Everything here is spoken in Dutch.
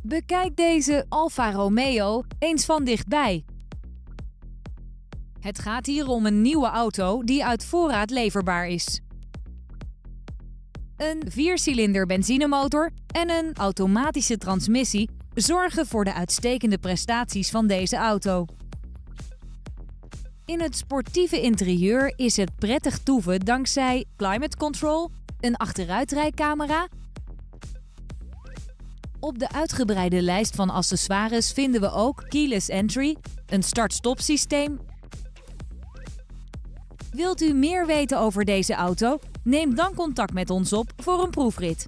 Bekijk deze Alfa Romeo eens van dichtbij. Het gaat hier om een nieuwe auto die uit voorraad leverbaar is. Een 4-cilinder benzinemotor en een automatische transmissie zorgen voor de uitstekende prestaties van deze auto. In het sportieve interieur is het prettig toeven dankzij climate control, een achteruitrijcamera. Op de uitgebreide lijst van accessoires vinden we ook keyless entry, een start-stop systeem. Wilt u meer weten over deze auto? Neem dan contact met ons op voor een proefrit.